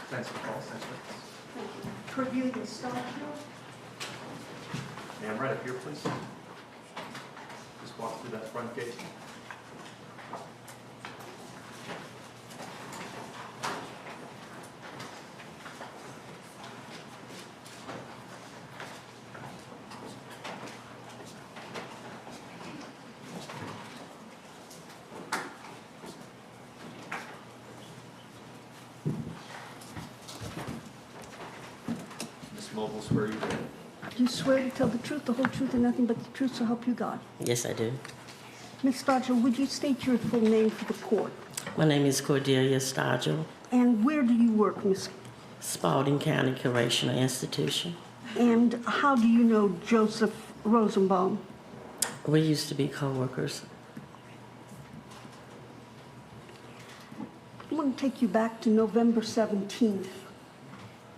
Thanks for calling. Thanks for Thank you. Cordelia Stodghill. Ma'am, right up here, please. Just walk through that front gate. Ms. Mobile, swear you will. Do you swear to tell the truth, the whole truth, and nothing but the truth, so help you God? Yes, I do. Ms. Stodghill, would you state your full name for the court? My name is Cordelia Stodghill, And where do you work, Miss? Spalding County Correctional Institution. And how do you know Joseph Rosenbaum? We used to be co-workers. I want to take you back to November 17th.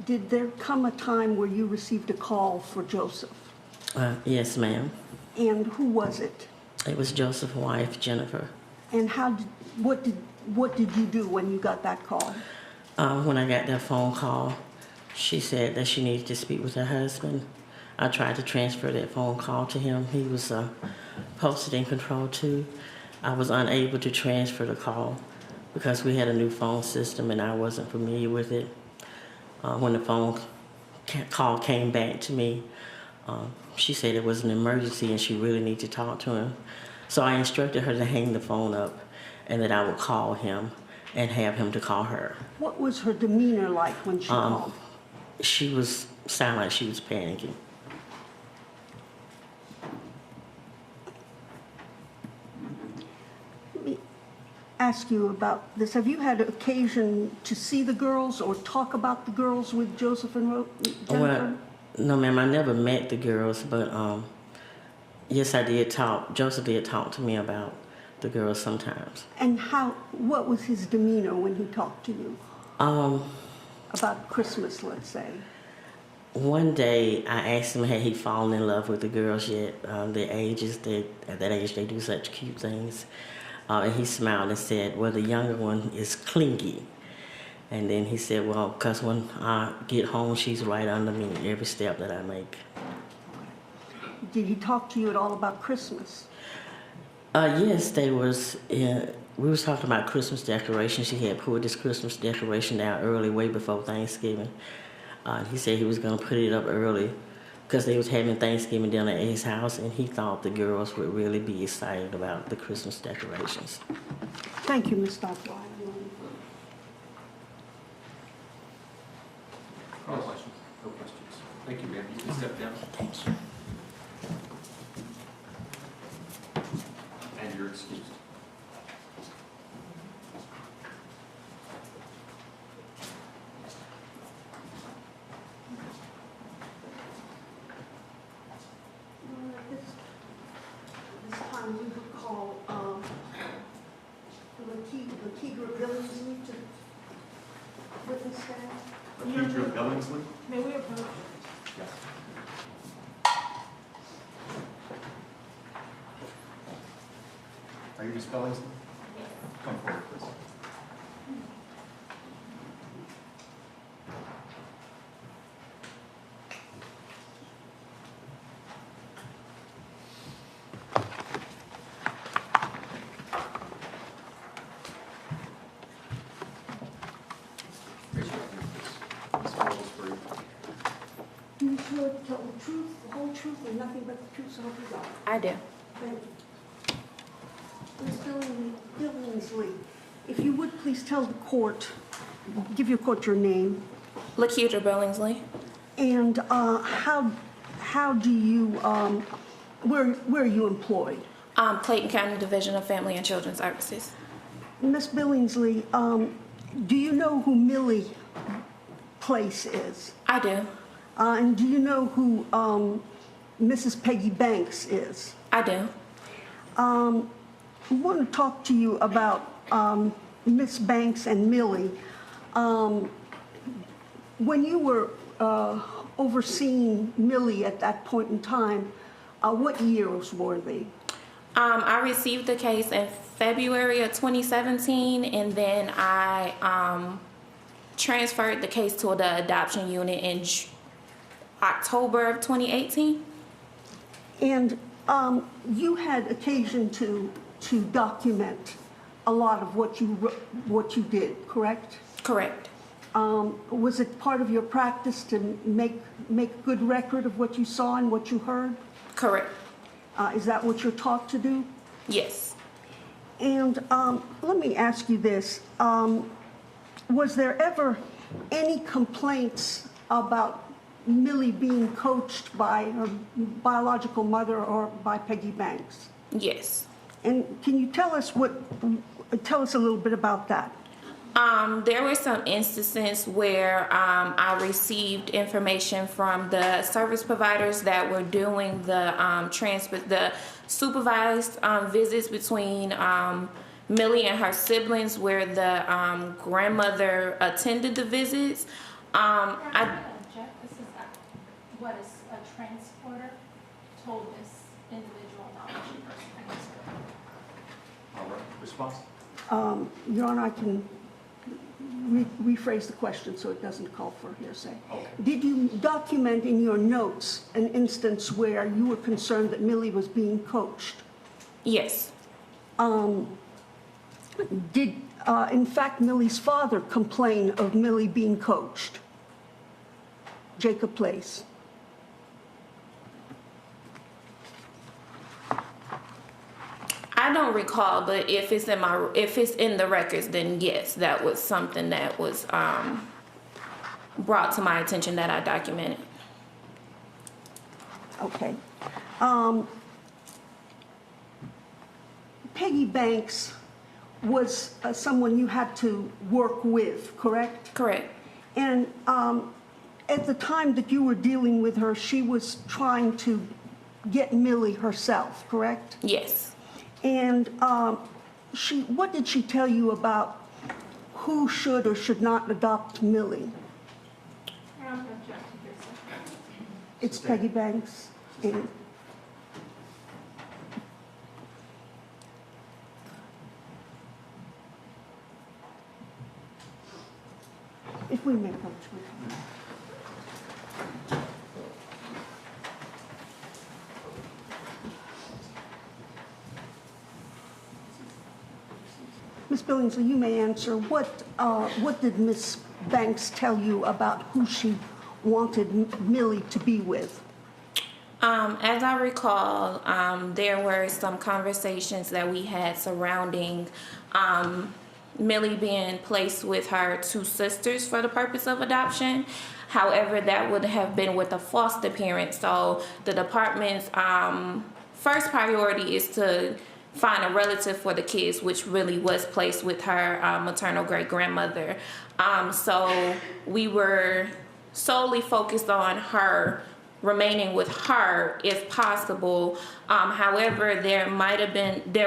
Did there come a time where you received a call for Joseph? Yes, ma'am. And who was it? It was Joseph's wife, Jennifer. And what did you do when you got that call? When I got that phone call, she said that she needed to speak with her husband. I tried to transfer that phone call to him. He was posted in control too. I was unable to transfer the call because we had a new phone system and I wasn't familiar with it. When the phone call came back to me, she said it was an emergency and she really needed to talk to him. So I instructed her to hang the phone up and that I would call him and have him to call her. What was her demeanor like when she called? She sounded like she was panicking. Let me ask you about this. Have you had occasion to see the girls or talk about the girls with Joseph and Jennifer? Well, no, ma'am, I never met the girls, but yes, I did talk. Joseph did talk to me about the girls sometimes. And what was his demeanor when he talked to you? About Christmas, let's say. One day, I asked him had he fallen in love with the girls yet. At that age, they do such cute things. And he smiled and said, well, the younger one is clingy. And then he said, well, because when I get home, she's right under me every step that I make. Did he talk to you at all about Christmas? Yes, we was talking about Christmas decorations. He had pulled this Christmas decoration down early, way before Thanksgiving. He said he was going to put it up early because they was having Thanksgiving dinner at his house, and he thought the girls would really be excited about the Christmas decorations. Thank you, Ms. Stodghill. No questions. No questions. Thank you, ma'am. You can step down. Thank you. And you're excused. This time we would call Lakeidra Billingsl to witness stand. Lakeidra Billingsl? May we approach? Yes. Are you Ms. Billingsl? Yes. Come forward, please. Raise your hand, please. Ms. Mobile, swear you will. Do you swear to tell the truth, the whole truth, and nothing but the truth, so help you God? I do. Thank you. Ms. Billingsl, if you would please tell the court, give your court your name, Lakeidra Billingsl. and how do you, where are you employed? Clayton County Division of Family and Children's Services. Ms. Billingsl, do you know who Millie Place is? I do. And do you know who Mrs. Peggy Banks is? I do. We want to talk to you about Miss Banks and Millie. When you were overseeing Millie at that point in time, what years were they? I received the case in February of 2017, and then I transferred the case to the adoption unit in October of 2018. And you had occasion to document a lot of what you did, correct? Correct. Was it part of your practice to make good record of what you saw and what you heard? Correct. Is that what you're taught to do? Yes. And let me ask you this. Was there ever any complaints about Millie being coached by her biological mother or by Peggy Banks? Yes. And can you tell us a little bit about that? There were some instances where I received information from the service providers that were doing the supervised visits between Millie and her siblings, where the grandmother attended the visits. This is what is a transporter told this individual adoption person. All right, response? Your Honor, I can rephrase the question so it doesn't call for hearsay. Okay. Did you document in your notes an instance where you were concerned that Millie was being coached? Yes. Did, in fact, Millie's father complain of Millie being coached? Jacob Place. I don't recall, but if it's in the records, then yes, that was something that was brought to my attention that I documented. Okay. Peggy Banks was someone you had to work with, correct? Correct. And at the time that you were dealing with her, she was trying to get Millie herself, correct? Yes. And what did she tell you about who should or should not adopt Millie? Your Honor, object to hearsay. It's Peggy Banks. And if we may approach her. Ms. Billingsl, you may answer. What did Ms. Banks tell you about who she wanted Millie to be with? As I recall, there were some conversations that we had surrounding Millie being placed with her two sisters for the purpose of adoption. However, that would have been with a foster parent. So the department's first priority is to find a relative for the kids, which really was placed with her maternal great-grandmother. So we were solely focused on her, remaining with her if possible. However, there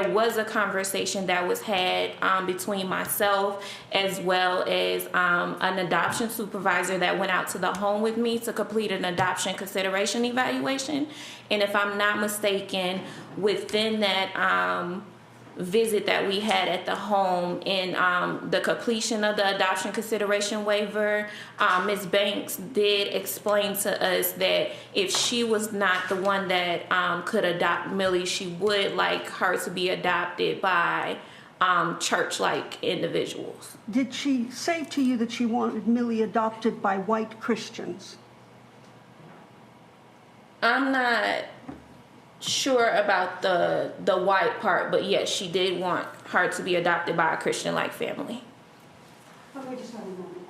was a conversation that was had between myself as well as an adoption supervisor that went out to the home with me to complete an adoption consideration evaluation. And if I'm not mistaken, within that visit that we had at the home in the completion of the adoption consideration waiver, Ms. Banks did explain to us that if she was not the one that could adopt Millie, she would like her to be adopted by church-like individuals. Did she say to you that she wanted Millie adopted by white Christians? I'm not sure about the white part, but yes, she did want her to be adopted by a Christian-like family. I just have a moment.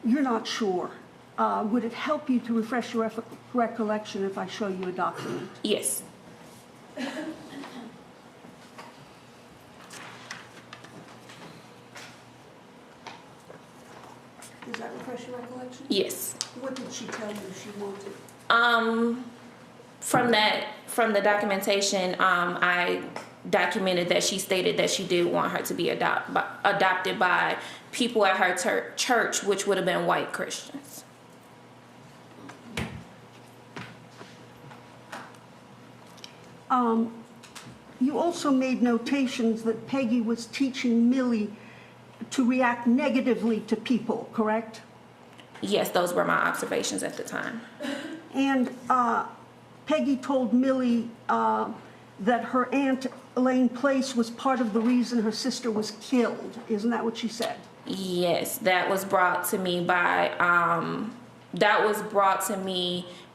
You're not sure. Would it help you to refresh your recollection if I show you a document? Yes. Does that refresh your recollection? Yes. What did she tell you she wanted? From the documentation, I documented that she stated that she did want her to be adopted by people at her church, which would have been white Christians. You also made notations that Peggy was teaching Millie to react negatively to people, correct? Yes, those were my observations at the time. And Peggy told Millie that her aunt Elaine Place was part of the reason her sister was killed. Isn't that what she said? Yes, that was brought to me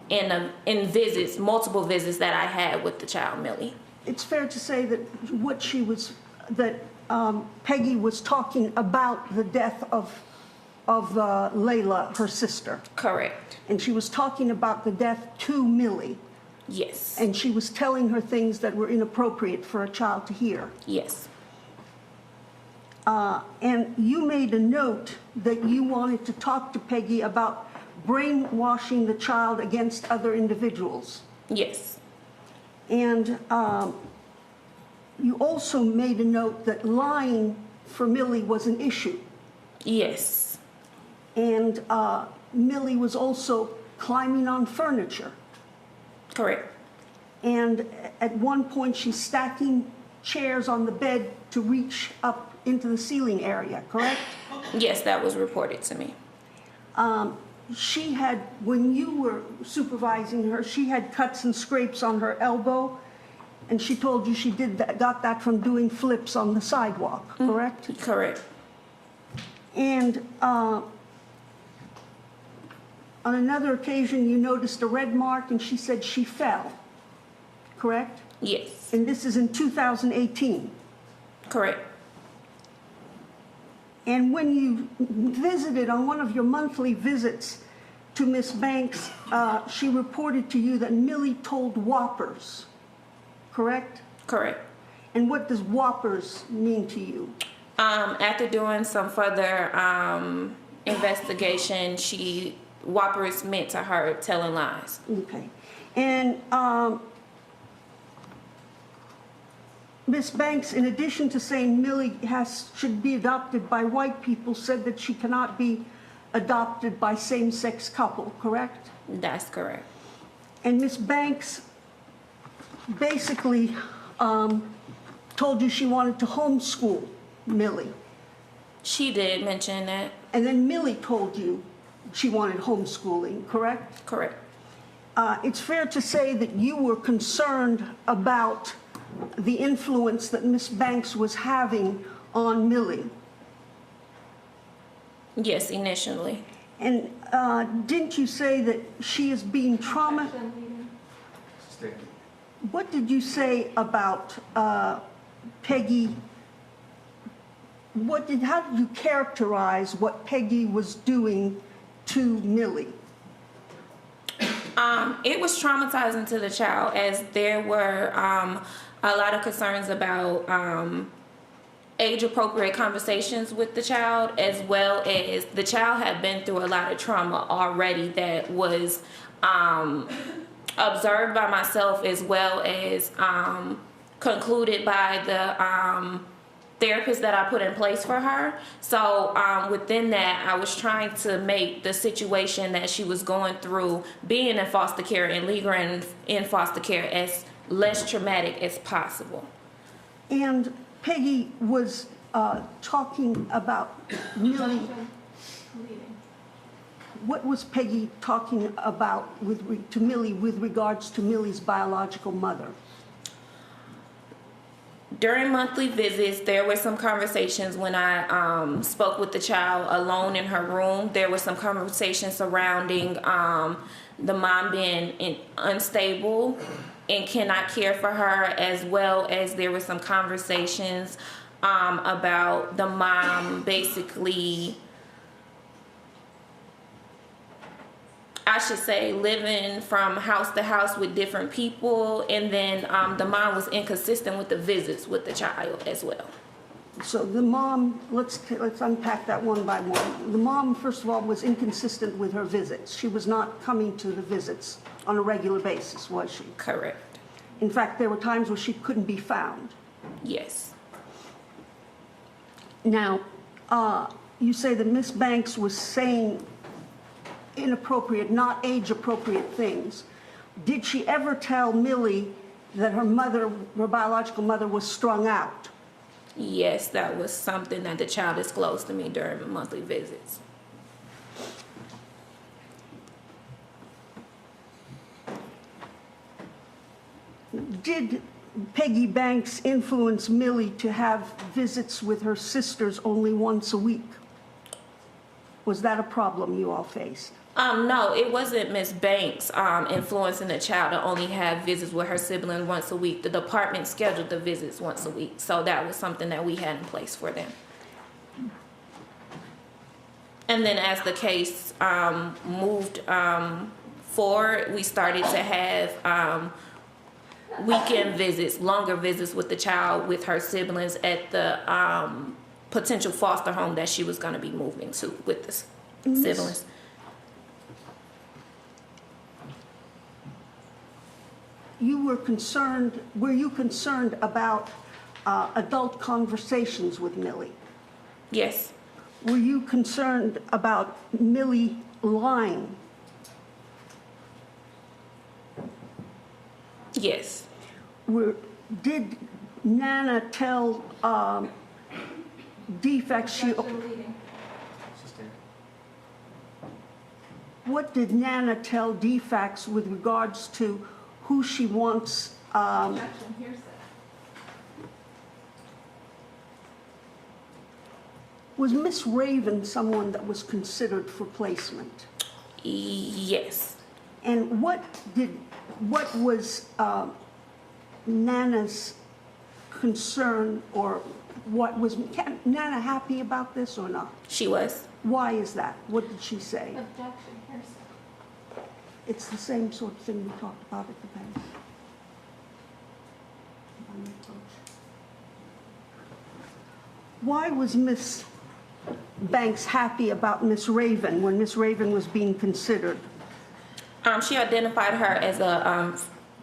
in visits, multiple visits that I had with the child, Millie. It's fair to say that Peggy was talking about the death of Layla, her sister. Correct. And she was talking about the death to Millie. Yes. And she was telling her things that were inappropriate for a child to hear. Yes. And you made a note that you wanted to talk to Peggy about brainwashing the child against other individuals. Yes. And you also made a note that lying for Millie was an issue. Yes. And Millie was also climbing on furniture. Correct. And at one point, she's stacking chairs on the bed to reach up into the ceiling area, correct? Yes, that was reported to me. She had, when you were supervising her, she had cuts and scrapes on her elbow, and she told you she got that from doing flips on the sidewalk, correct? Correct. And on another occasion, you noticed a red mark, and she said she fell, correct? Yes. And this is in 2018. Correct. And when you visited on one of your monthly visits to Miss Banks, she reported to you that Millie told whoppers, correct? Correct. And what does whoppers mean to you? After doing some further investigation, whoppers meant to her telling lies. Okay. And Miss Banks, in addition to saying Millie should be adopted by white people, said that she cannot be adopted by same-sex couple, correct? That's correct. And Miss Banks basically told you she wanted to homeschool Millie. She did mention that. And then Millie told you she wanted homeschooling, correct? Correct. It's fair to say that you were concerned about the influence that Miss Banks was having on Millie. Yes, initially. And didn't you say that she is being Stay. What did you say about Peggy? How did you characterize what Peggy was doing to Millie? It was traumatizing to the child, as there were a lot of concerns about age-appropriate conversations with the child, as well as the child had been through a lot of trauma already that was observed by myself, as well as concluded by the therapist that I put in place for her. So within that, I was trying to make the situation that she was going through, being in foster care and leaving in foster care, as less traumatic as possible. And Peggy was talking about Millie. What was Peggy talking about to Millie with regards to Millie's biological mother? During monthly visits, there were some conversations when I spoke with the child alone in her room. There were some conversations surrounding the mom being unstable and cannot care for her, as well as there were some conversations about the mom basically, I should say, living from house to house with different people, and then the mom was inconsistent with the visits with the child as well. So the mom, let's unpack that one by one. The mom, first of all, was inconsistent with her visits. She was not coming to the visits on a regular basis, was she? Correct. In fact, there were times where she couldn't be found. Yes. Now, you say that Miss Banks was saying inappropriate, not age-appropriate things. Did she ever tell Millie that her biological mother, was strung out? Yes, that was something that the child disclosed to me during the monthly visits. Did Peggy Banks influence Millie to have visits with her sisters only once a week? Was that a problem you all faced? No, it wasn't Miss Banks influencing the child to only have visits with her sibling once a week. The department scheduled the visits once a week, so that was something that we had in place for them. And then as the case moved forward, we started to have weekend visits, longer visits with the child with her siblings at the potential foster home that she was going to be moving to with the siblings. Were you concerned about adult conversations with Millie? Yes. Were you concerned about Millie lying? Yes. Did Nana tell defects Objection leading. Sustain. what did Nana tell defects with regards to who she wants? Objection hearsay. Was Miss Raven someone that was considered for placement? Yes. And what was Nana's concern, or what was Nana happy about this or not? She was. Why is that? What did she say? Objection hearsay. It's the same sort of thing we talked about at the bank. Why was Miss Banks happy about Miss Raven when Miss Raven was being considered? She identified her as a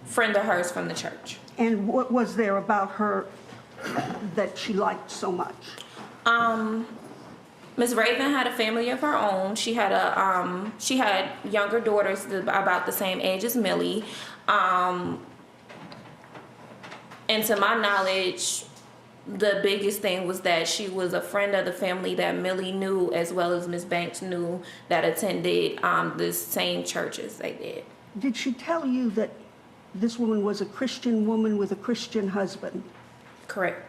friend of hers from the church. And what was there about her that she liked so much? Miss Raven had a family of her own. She had younger daughters about the same age as Millie. And to my knowledge, the biggest thing was that she was a friend of the family that Millie knew, as well as Miss Banks knew, that attended the same churches they did. Did she tell you that this woman was a Christian woman with a Christian husband? Correct.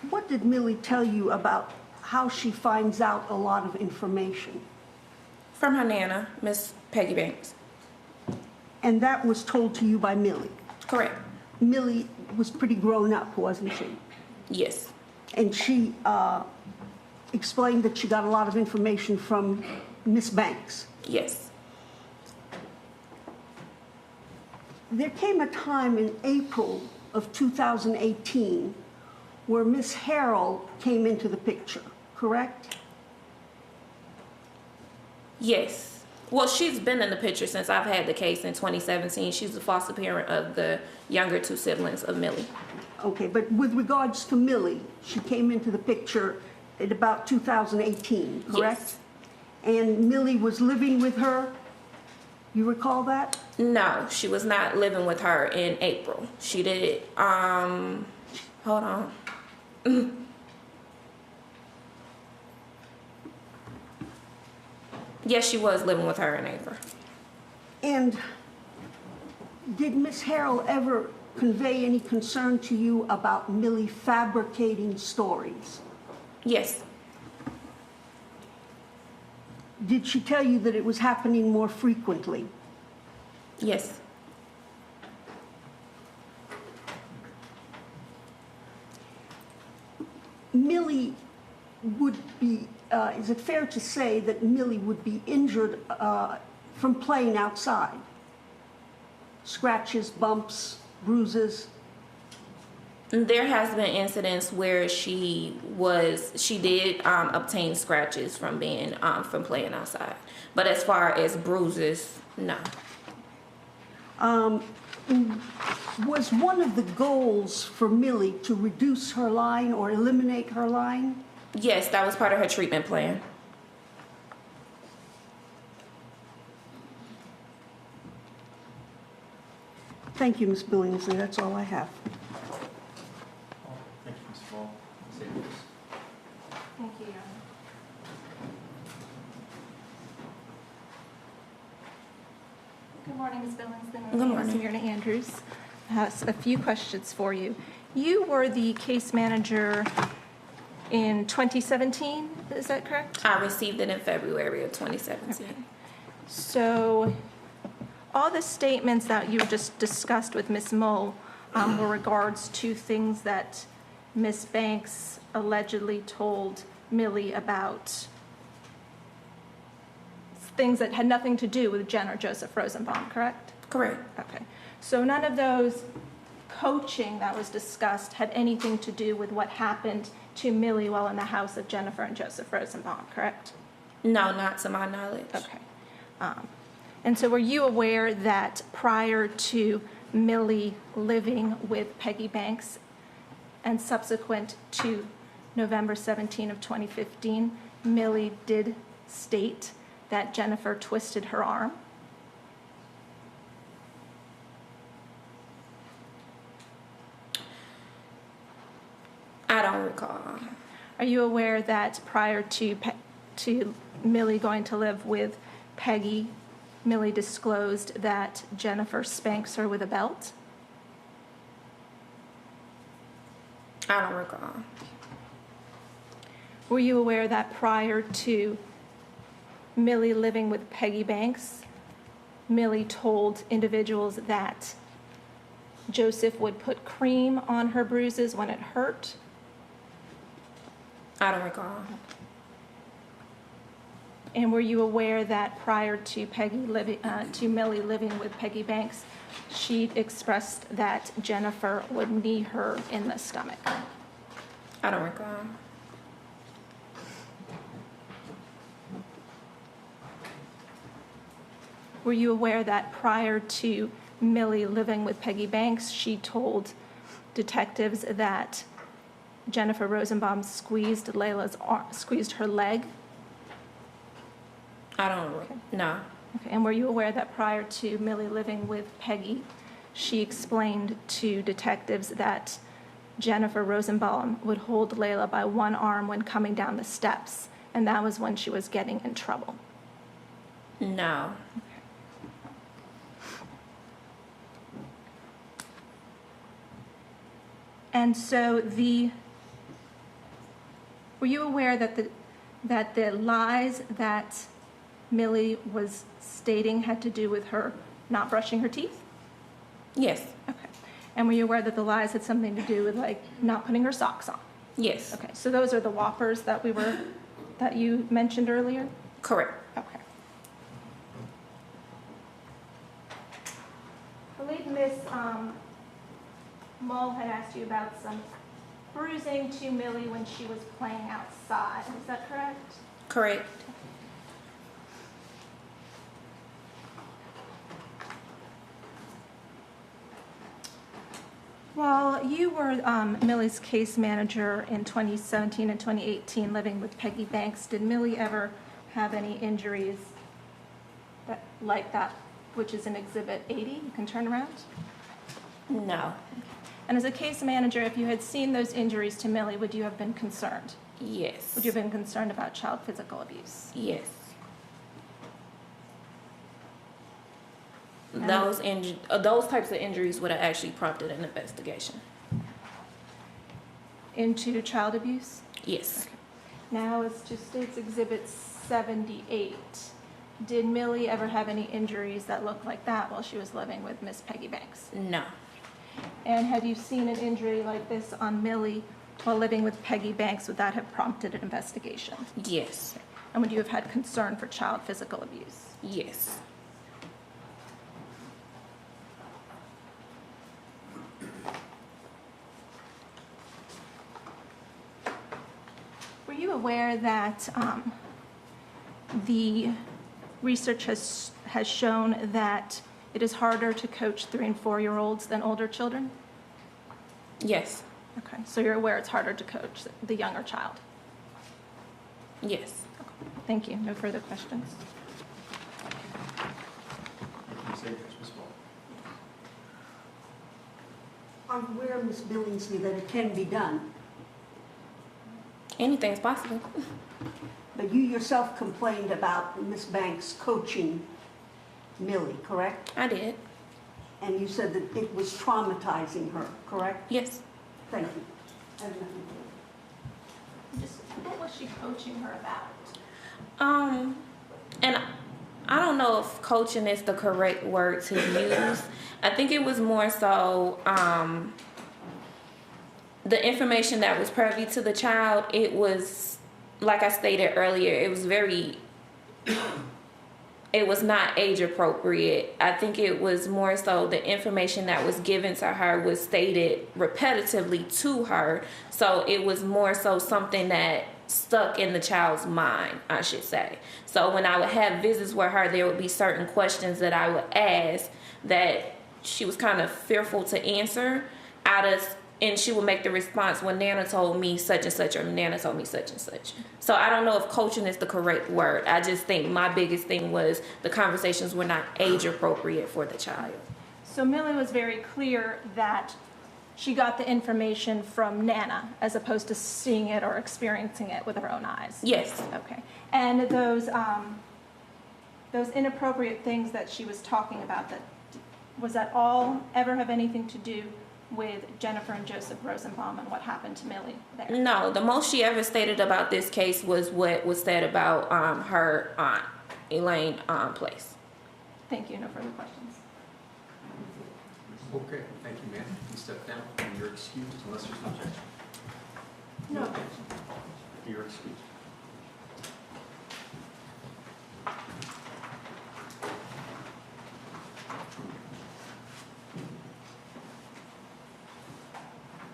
What did Millie tell you about how she finds out a lot of information? From her nana, Miss Peggy Banks. And that was told to you by Millie? Correct. Millie was pretty grown up, wasn't she? Yes. And she explained that she got a lot of information from Miss Banks. Yes. There came a time in April of 2018 where Miss Harrell came into the picture, correct? Yes. Well, she's been in the picture since I've had the case in 2017. She's the foster parent of the younger two siblings of Millie. Okay, but with regards to Millie, she came into the picture at about 2018, correct? Yes. And Millie was living with her, you recall that? No, she was not living with her in April. She did, hold on. Yes, she was living with her in April. And did Miss Harrell ever convey any concern to you about Millie fabricating stories? Yes. Did she tell you that it was happening more frequently? Yes. Millie would be, is it fair to say that Millie would be injured from playing outside? Scratches, bumps, bruises? There has been incidents where she did obtain scratches from being from playing outside, but as far as bruises, no. Was one of the goals for Millie to reduce her lying or eliminate her lying? Yes, that was part of her treatment plan. Thank you, Ms. Billingsley, that's all I have. Thank you, Ms. Ball. Ms. Andrews. Thank you, Your Honor. Good morning, Ms. Billingsl. Good morning. Samira Andrews has a few questions for you. You were the case manager in 2017, is that correct? I received it in February of 2017. So all the statements that you just discussed with Ms. Mull were regards to things that Ms. Banks allegedly told Millie about things that had nothing to do with Jen or Joseph Rosenbaum, correct? Correct. Okay. So none of those coaching that was discussed had anything to do with what happened to Millie while in the house of Jennifer and Joseph Rosenbaum, correct? No, not to my knowledge. Okay. And so were you aware that prior to Millie living with Peggy Banks and subsequent to November 17 of 2015, Millie did state that Jennifer twisted her arm? I don't recall. Are you aware that prior to Millie going to live with Peggy, Millie disclosed that Jennifer spanks her with a belt? I don't recall. Were you aware that prior to Millie living with Peggy Banks, Millie told individuals that Joseph would put cream on her bruises when it hurt? I don't recall. And were you aware that prior to Millie living with Peggy Banks, she expressed that Jennifer would knee her in the stomach? I don't recall. Were you aware that prior to Millie living with Peggy Banks, she told detectives that Jennifer Rosenbaum squeezed her leg? I don't. No. Okay. And were you aware that prior to Millie living with Peggy, she explained to detectives that Jennifer Rosenbaum would hold Layla by one arm when coming down the steps, and that was when she was getting in trouble? No. And so were you aware that the lies that Millie was stating had to do with her not brushing her teeth? Yes. Okay. And were you aware that the lies had something to do with, like, not putting her socks on? Yes. Okay. So those are the whoppers that you mentioned earlier? Correct. Okay. I believe Miss Mull had asked you about some bruising to Millie when she was playing outside. Is that correct? Correct. While you were Millie's case manager in 2017 and 2018 living with Peggy Banks, did Millie ever have any injuries like that, which is in Exhibit 80? You can turn around. No. And as a case manager, if you had seen those injuries to Millie, would you have been concerned? Yes. Would you have been concerned about child physical abuse? Yes. Those types of injuries would have actually prompted an investigation. Into child abuse? Yes. Now, as to State's Exhibit 78, did Millie ever have any injuries that looked like that while she was living with Miss Peggy Banks? No. And had you seen an injury like this on Millie while living with Peggy Banks, would that have prompted an investigation? Yes. And would you have had concern for child physical abuse? Yes. Were you aware that the research has shown that it is harder to coach 3- and 4-year-olds than older children? Yes. Okay, so you're aware it's harder to coach the younger child? Yes. Okay. Thank you. No further questions. Ms. Andrews, Ms. Ball. Are you aware, Ms. Billingsley, that it can be done? Anything's possible. But you yourself complained about Ms. Banks coaching Millie, correct? I did. And you said that it was traumatizing her, correct? Yes. Thank you. I have nothing further. Just what was she coaching her about? And I don't know if coaching is the correct word to use. I think it was more so the information that was privy to the child. It was, like I stated earlier, it was not age appropriate. I think it was more so the information that was given to her was stated repetitively to her. So it was more so something that stuck in the child's mind, I should say. So when I would have visits with her, there would be certain questions that I would ask that she was kind of fearful to answer and she would make the response, when Nana told me such and such, or Nana told me such and such. So I don't know if coaching is the correct word. I just think my biggest thing was the conversations were not age appropriate for the child. So Millie was very clear that she got the information from Nana as opposed to seeing it or experiencing it with her own eyes. Yes. Okay. And those inappropriate things that she was talking about, was that all ever have anything to do with Jennifer and Joseph Rosenbaum and what happened to Millie there? No, the most she ever stated about this case was what was said about her aunt, Elaine Place. Thank you. No further questions. Okay, thank you, ma'am. You step down and you're excused unless there's an objection. No objection. You're excused.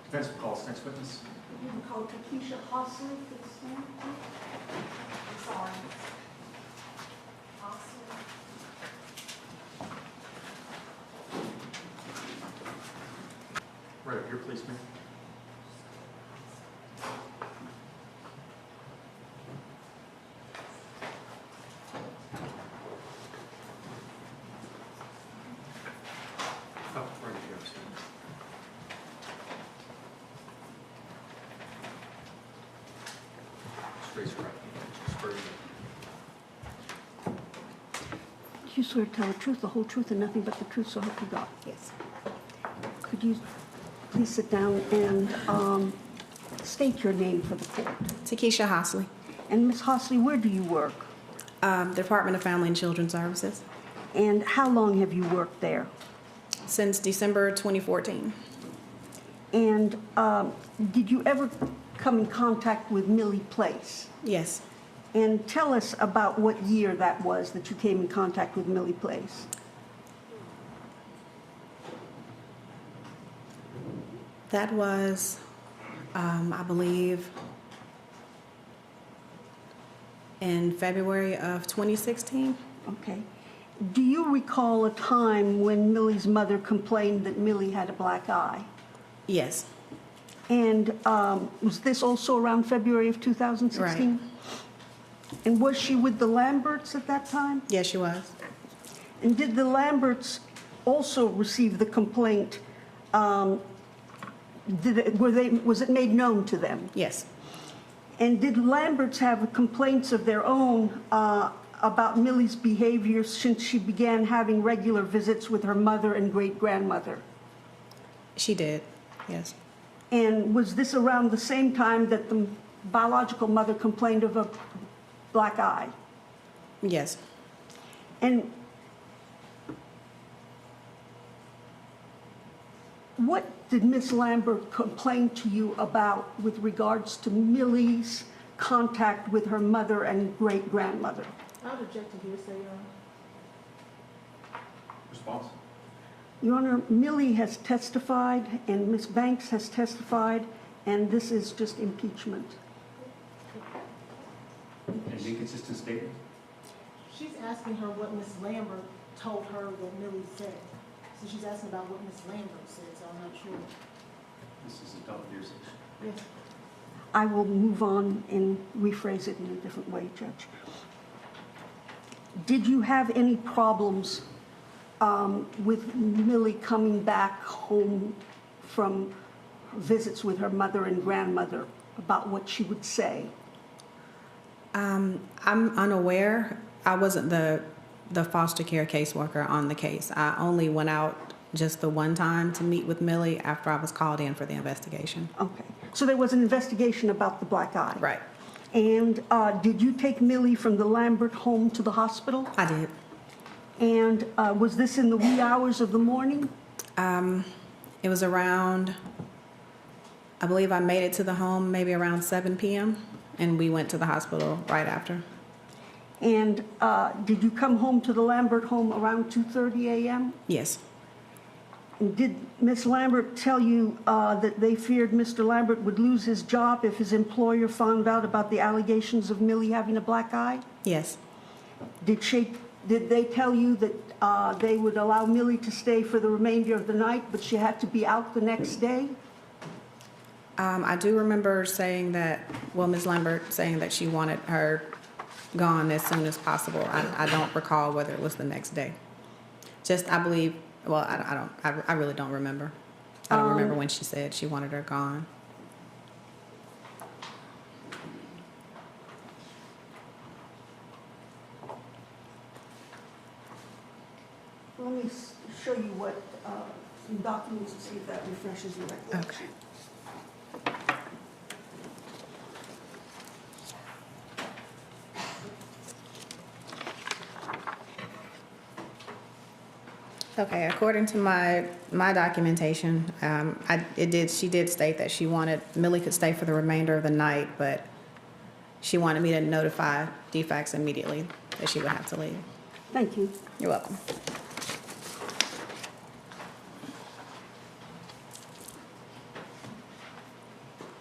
Defense will call its next witness. You can call Taquisha Hosley for the stand, please. Sorry. Right up here, please, ma'am. Oh, right here. Just raise your right hand. Just square your Do you swear to tell the truth, the whole truth, and nothing but the truth, so help you God? Yes. Could you please sit down and state your name for the court? Taquisha Hosley, And Ms. Hosley, where do you work? Department of Family and Children's Services, And how long have you worked there? since December 2014. And did you ever come in contact with Millie Place? Yes. And tell us about what year that was that you came in contact with Millie Place. That was, I believe, in February of 2016. Okay. Do you recall a time when Millie's mother complained that Millie had a black eye? Yes. And was this also around February of 2016? Right. And was she with the Lamberts at that time? Yes, she was. And did the Lamberts also receive the complaint? Was it made known to them? Yes. And did Lamberts have complaints of their own about Millie's behavior since she began having regular visits with her mother and great-grandmother? She did. Yes. And was this around the same time that the biological mother complained of a black eye? Yes. And what did Miss Lambert complain to you about with regards to Millie's contact with her mother and great-grandmother? I would object to hearsay, Your Honor. Response? Your Honor, Millie has testified and Miss Banks has testified, and this is just impeachment. An inconsistent statement? She's asking her what Miss Lambert told her what Millie said. So she's asking about what Miss Lambert said, so I'm not sure. This is a double hearsay. Yes. I will move on and rephrase it in a different way, Judge. Did you have any problems with Millie coming back home from visits with her mother and grandmother about what she would say? I'm unaware. I wasn't the foster care caseworker on the case. I only went out just the one time to meet with Millie after I was called in for the investigation. Okay, so there was an investigation about the black eye? Right. And did you take Millie from the Lambert home to the hospital? I did. And was this in the wee hours of the morning? It was around, I believe I made it to the home maybe around 7 p.m. and we went to the hospital right after. And did you come home to the Lambert home around 2:30 a.m.? Yes. And did Ms. Lambert tell you that they feared Mr. Lambert would lose his job if his employer found out about the allegations of Millie having a black eye? Yes. Did they tell you that they would allow Millie to stay for the remainder of the night, but she had to be out the next day? I do remember saying that, well, Ms. Lambert saying that she wanted her gone as soon as possible. I don't recall whether it was the next day. Just, I believe, well, I really don't remember. I don't remember when she said she wanted her gone. Let me show you what, some documents to see if that refreshes your recollection. Okay. Okay, according to my documentation, she did state that she wanted Millie could stay for the remainder of the night, but she wanted me to notify DFACS immediately that she would have to leave. Thank you. You're welcome.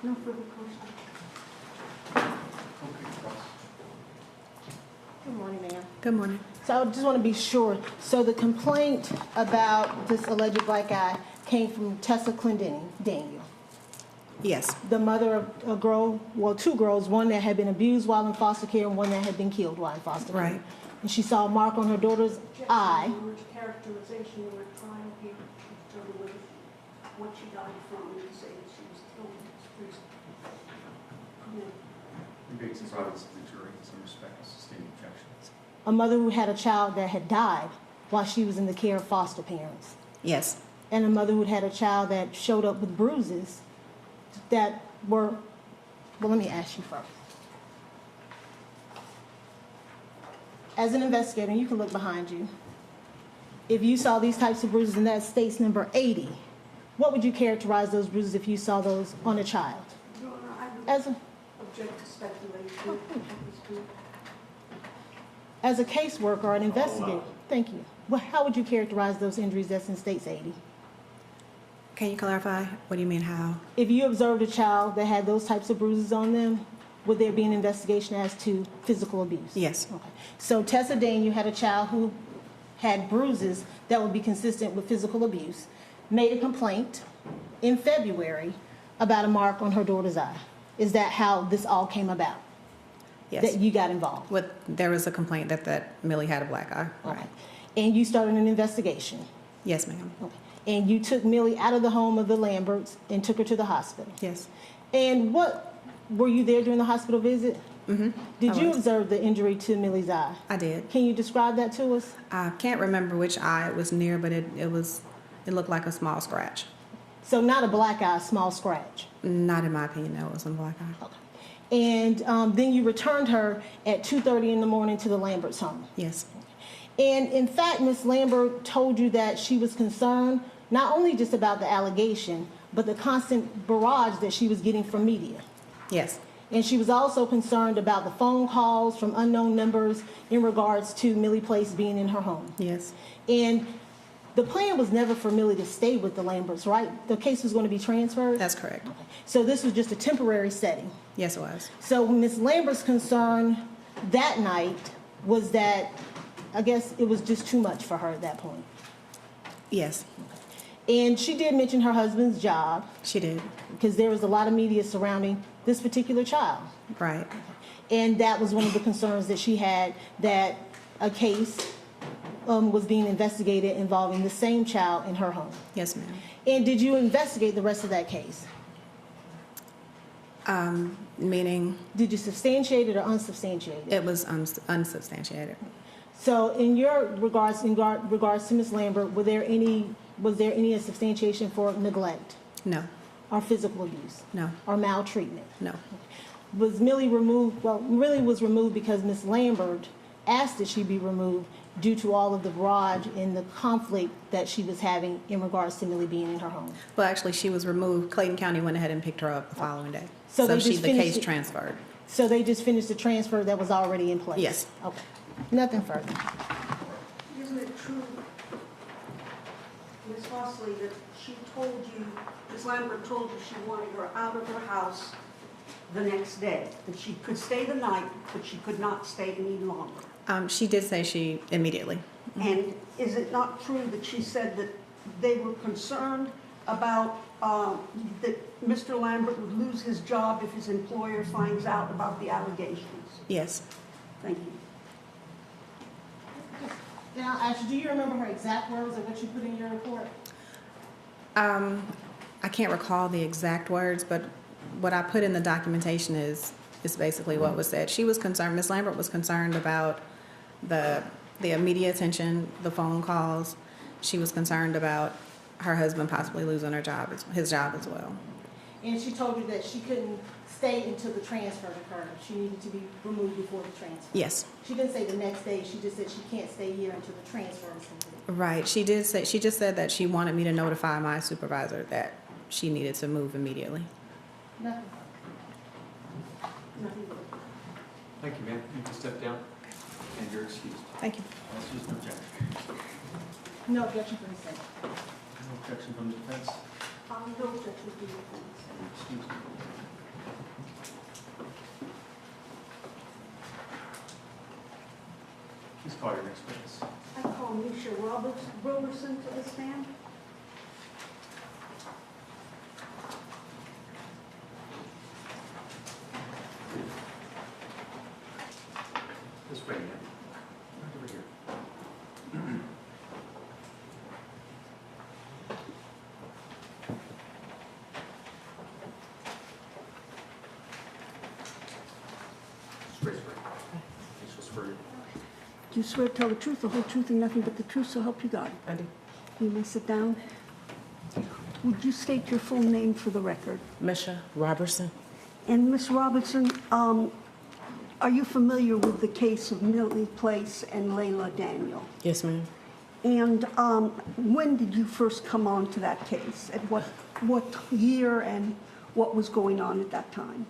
No further questions. Okay, Ross. Good morning, ma'am. Good morning. So I just want to be sure. So the complaint about this alleged black eye came from Tessa Clendenning. Yes, The mother of a girl, well, two girls, one that had been abused while in foster care and one that had been killed while in foster care. right. And she saw a mark on her daughter's eye. Characterization, you were trying here to determine what she died from, and to say that she was killed. We make some silence to the jury in some respect to sustain objections. A mother who had a child that had died while she was in the care of foster parents. Yes, And a mother who had a child that showed up with bruises that were, well, let me ask you first. As an investigator, and you can look behind you, if you saw these types of bruises and that states number 80, what would you characterize those bruises if you saw those on a child? Your Honor, I would As a, object to speculation. as a caseworker or an investigator, thank you. Well, how would you characterize those injuries that's in states 80? can you clarify? What do you mean, how? If you observed a child that had those types of bruises on them, would there be an investigation as to physical abuse? Yes, Okay. So Tessa Dane, you had a child who had bruises that would be consistent with physical abuse, made a complaint in February about a mark on her daughter's eye. Is that how this all came about? yes. That you got involved? There was a complaint that Millie had a black eye. Okay. And you started an investigation? Yes, ma'am. Okay. And you took Millie out of the home of the Lamberts and took her to the hospital? Yes. And were you there during the hospipital visit? Mm-hmm. Did I you was. observe the injury to Millie's eye? I did. Can you describe that to us? I can't remember which eye it was near, but it looked like a small scratch. So not a black eye, a small scratch. Not in my opinion, no, it wasn't a black eye. And then you returned her at 2:30 in the morning to the Lamberts' home. Yes, And in fact, Ms. Lambert told you that she was concerned not only just about the allegation, but the constant barrage that she was getting from media. yes, And she was also concerned about the phone calls from unknown numbers in regards to Millie Place being in her home. yes, And the plan was never for Millie to stay with the Lamberts, right? The case was going to be transferred? that's correct. So this was just a temporary setting. Yes, it was. So Ms. Lambert's concern that night was that, I guess it was just too much for her at that point. Yes, And she did mention her husband's job, she did. because there was a lot of media surrounding this particular child. Right. And that was one of the concerns that she had, that a case was being investigated involving the same child in her home. Yes, ma'am. And did you investigate the rest of that case? Meaning Did you substantiate it or unsubstantiate it? it was unsubstantiated. So in your regards to Ms. Lambert, was there any substantiation for neglect No, or physical abuse no, or maltreatment? no. Was Millie removed? Well, Millie was removed because Ms. Lambert asked that she be removed due to all of the barrage and the conflict that she was having in regards to Millie being in her home. Well, actually, she was removed. Clayton County went ahead and picked her up the following day. So they just the finished case it- transferred. So they just finished the transfer that was already in place? Yes. Okay. Nothing further. Isn't it true, Ms. Hosley, that she told you, Ms. Lambert told you she wanted her out of her house the next day? That she could stay the night, but she could not stay any longer? She did say she immediately. And is it not true that she said that they were concerned about that Mr. Lambert would lose his job if his employer finds out about the allegations? Yes. Thank you. Now, Ashley, do you remember her exact words of what you put in your report? I can't recall the exact words, but what I put in the documentation is basically what was said. She was concerned, Ms. Lambert was concerned about the immediate attention, the phone calls. She was concerned about her husband possibly losing his job as well. And she told you that she couldn't stay until the transfer occurred. She needed to be removed before the transfer. Yes. She didn't say the next day. She just said she can't stay here until the transfer is complete. Right. She just said that she wanted me to notify my supervisor that she needed to move immediately. Nothing. Nothing. Thank you, ma'am. You can step down, and you're excused. Thank you. That's just an objection. No objection from the Senate. No objection from the defense. No objection to your points. Excuse me. Please call your next witness. I call Mischa Roberson to the stand. This way, ma'am. Right over here. Just raise your right hand. Please just swear. Do you swear to tell the truth, the whole truth, and nothing but the truth, so help you God? I do. You may sit down. Would you state your full name for the record? Mischa, Roberson. And Ms. Robertson, are you familiar with the case of Millie Place and Layla Daniel? Yes, ma'am. And when did you first come on to that case? At what year and what was going on at that time?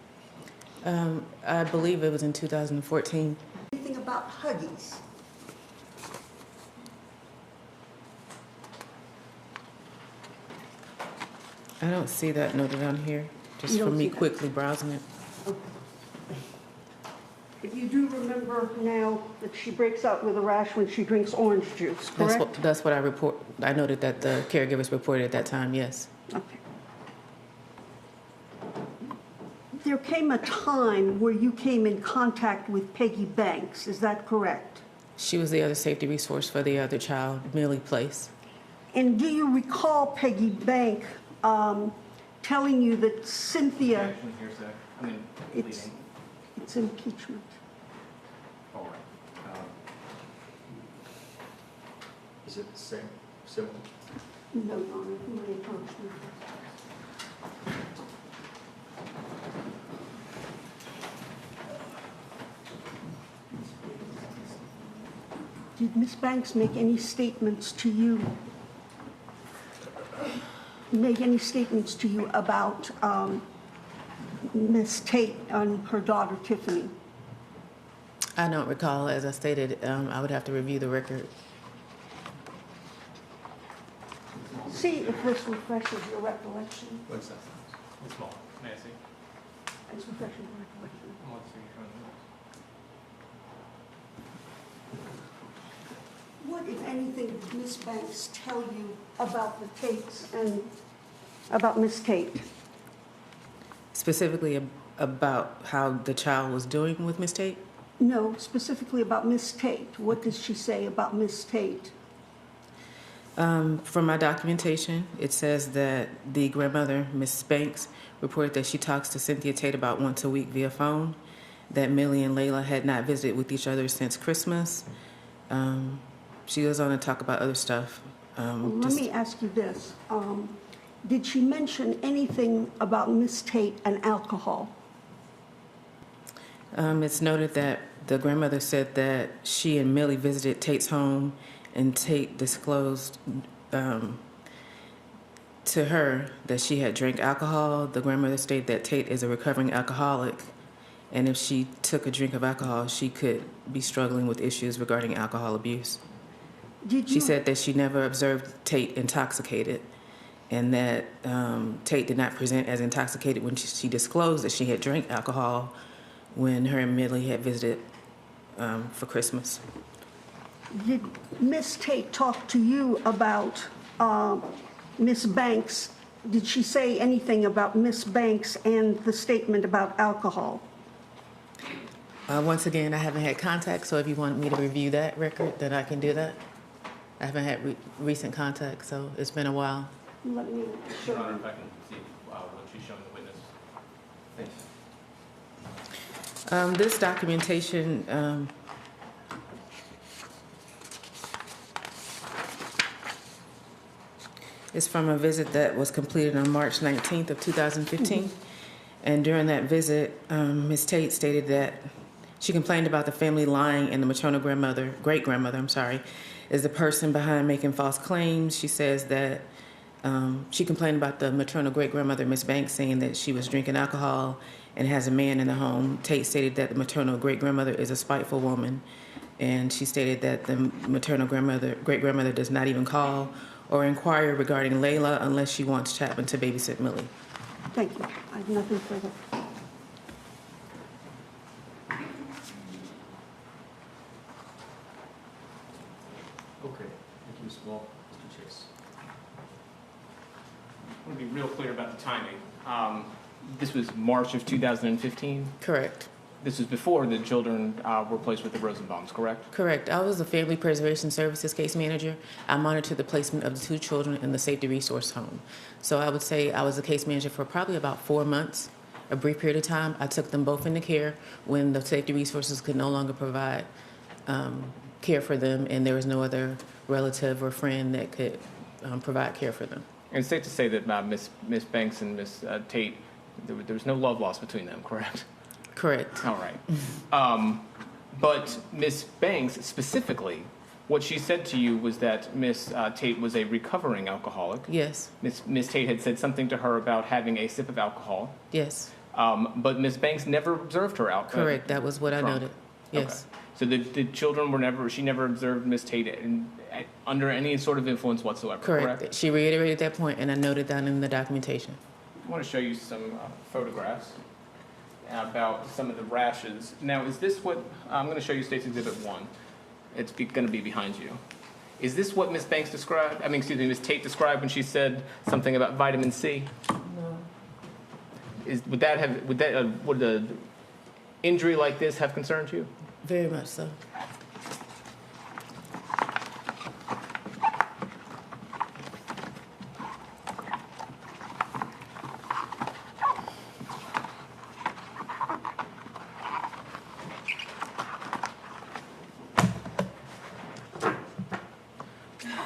I believe it was in 2014. Anything about Huggies? I don't see that noted on here, just You for don't me see that? quickly browsing it. If you do remember now that she breaks out with a rash when she drinks orange juice, correct? That's what I report. I noted that the caregivers reported at that time, yes. Okay. There came a time where you came in contact with Peggy Banks, is that correct? She was the other safety resource for the other child, Millie Place. And do you recall Peggy Bank telling you that Cynthia, Actually, here's that. I mean, It's- leading. it's impeachment? All right. Is it the same, similar? No, Your Honor, you may approach me. Did Ms. Banks make any statements to you? About Ms. Tate and her daughter Tiffany? I don't recall, as I stated, I would have to review the record. See if this refreshes your recollection. What's that? It's small. May I see? This refreshes your recollection. I want to see your phone. What, if anything, did Ms. Banks tell you about the Tates and about Miss Tate? Specifically about how the child was doing with Miss Tate? No, specifically about Miss Tate. What does she say about Miss Tate? From my documentation, it says that the grandmother, Miss Banks, reported that she talks to Cynthia Tate about once a week via phone, that Millie and Layla had not visited with each other since Christmas. She goes on to talk about other stuff. Let me ask you this. Did she mention anything about Miss Tate and alcohol? It's noted that the grandmother said that she and Millie visited Tate's home, and Tate disclosed to her that she had drank alcohol. The grandmother stated that Tate is a recovering alcoholic, and if she took a drink of alcohol, she could be struggling with issues regarding alcohol abuse. She said that she never observed Tate intoxicated, and that Tate did not present as intoxicated when she disclosed that she had drank alcohol when her and Millie had visited for Christmas. Did Miss Tate talk to you about Miss Banks? Did she say anything about Miss Banks and the statement about alcohol? Once again, I haven't had contact, so if you want me to review that record, then I can do that. I haven't had recent contact, so it's been a while. Let me, Your Honor, if I can see what she's showing the witness. Thanks. This documentation is from a visit that was completed on March 19th of 2015. And during that visit, Ms. Tate stated that she complained about the family lying, and the maternal grandmother, great-grandmother, is the person behind making false claims. She says that she complained about the maternal great-grandmother, Miss Banks, saying that she was drinking alcohol and has a man in the home. Tate stated that the maternal great-grandmother is a spiteful woman, and she stated that the maternal great-grandmother does not even call or inquire regarding Layla unless she wants Chapman to babysit Millie. thank you. I have nothing further. Okay, thank you, Ms. Wall. Mr. Chase. I want to be real clear about the timing. This was March of 2015. Correct. This was before the children were placed with the Rosenbaums, correct? Correct. I was the Family Preservation Services case manager. I monitored the placement of the two children in the Safety Resource Home. So I would say I was the case manager for probably about 4 months, a brief period of time. I took them both into care when the Safety Resources could no longer provide care for them, and there was no other relative or friend that could provide care for them. And it's safe to say that Miss Banks and Miss Tate, there was no love lost between them, correct? Correct. All right. But Miss Banks specifically, what she said to you was that Miss Tate was a recovering alcoholic. Yes. Miss Tate had said something to her about having a sip of alcohol. Yes. But Miss Banks never observed her alcohol. Correct. That was what I noted. Yes. Okay. So the children were she never observed Miss Tate under any sort of influence whatsoever, correct? She reiterated that point, and I noted down in the documentation. I want to show you some photographs about some of the rashes. Now, is this what, I'm going to show you State's Exhibit 1. It's going to be behind you. Is this what Miss Banks described, Miss Tate described when she said something about vitamin C? No. Would an injury like this have concerned you? Very much so.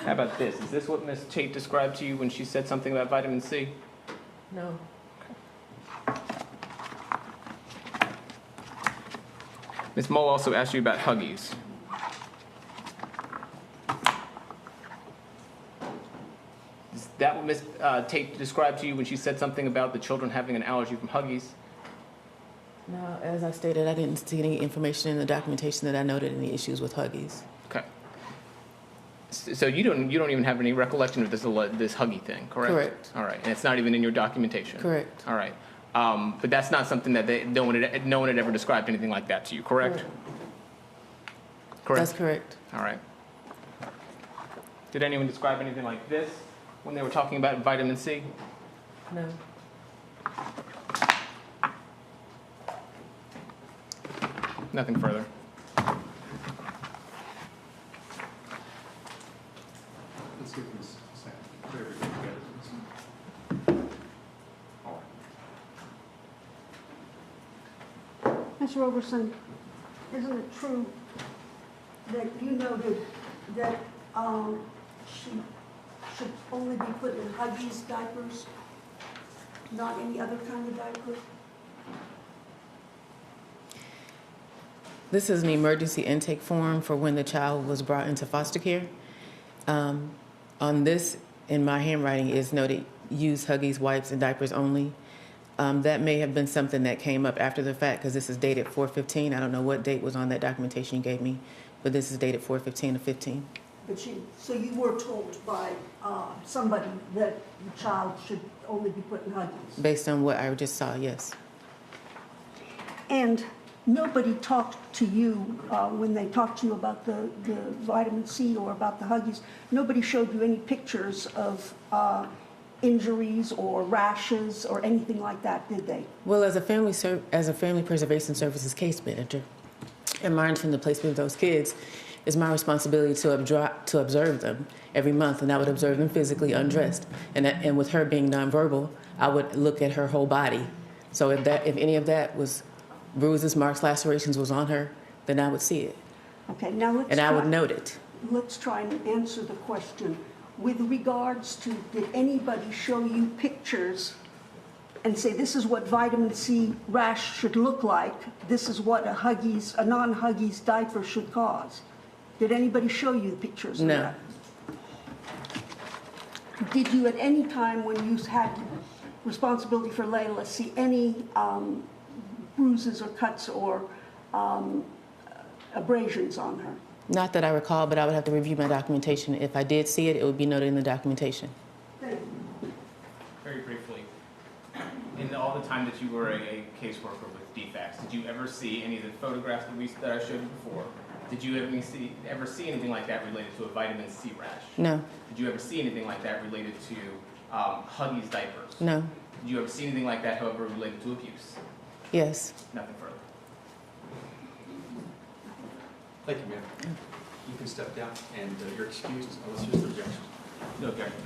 How about this? Is this what Miss Tate described to you when she said something about vitamin C? No. Ms. Mull also asked you about Huggies. Is that what Ms. Tate described to you when she said something about the children having an allergy from Huggies? No, as I stated, I didn't see any information in the documentation that I noted any issues with Huggies. Okay. So you don't even have any recollection of this Huggy thing, correct? Correct. All right, and it's not even in your documentation. Correct. All right, but that's not something that no one had ever described anything like that to you, correct? Correct. That's correct. All right. Did anyone describe anything like this when they were talking about vitamin C? No. Nothing further. Ms. Roberson, isn't it true that you noted that she should only be put in Huggies diapers, not any other kind of diaper? This is an emergency intake form for when the child was brought into foster care. On this, in my handwriting, is noted, use Huggies, wipes, and diapers only. That may have been something that came up after the fact, because this is dated 4/15. I don't know what date was on that documentation you gave me, but this is dated 4/15/15. But so you were told by somebody that the child should only be put in Huggies? Based on what I just saw, yes. And nobody talked to you when they talked to you about the vitamin C or about the Huggies. Nobody showed you any pictures of injuries or rashes or anything like that, did they? Well, as a family preservation services case manager, and monitoring the placement of those kids is my responsibility to observe them every month, and I would observe them physically undressed. And with her being nonverbal, I would look at her whole body. So if any of that was bruises, marks, lacerations was on her, then I would see it. Okay, now I would note it. Let's try and answer the question. With regards to, did anybody show you pictures and say, this is what vitamin C rash should look like, this is what a non-Huggies diaper should cause? Did anybody show you the pictures of that? No. Did you at any time when you had responsibility for Layla see any bruises or cuts or abrasions on her? Not that I recall, but I would have to review my documentation. If I did see it, it would be noted in the documentation. Very briefly, in all the time that you were a caseworker with defects, did you ever see any of the photographs that I showed you before? Did you ever see anything like that related to a vitamin C rash? No. Did you ever see anything like that related to Huggies diapers? No. Did you ever see anything like that, however, related to abuse? Yes. Nothing further. Thank you, ma'am. You can step down, and you're excused unless there's an objection. No objection.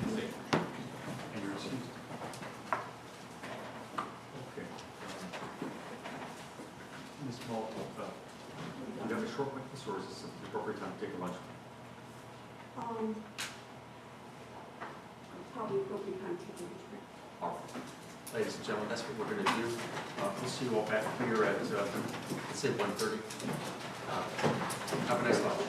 And you're excused. Okay. Ms. Paul, you have a short witness, or is this the appropriate time to take a lunch? Probably appropriate time to take a lunch break. All right. Ladies and gentlemen, that's what we're going to do. We'll see you all back here at, let's say, 1:30. Have a nice lunch.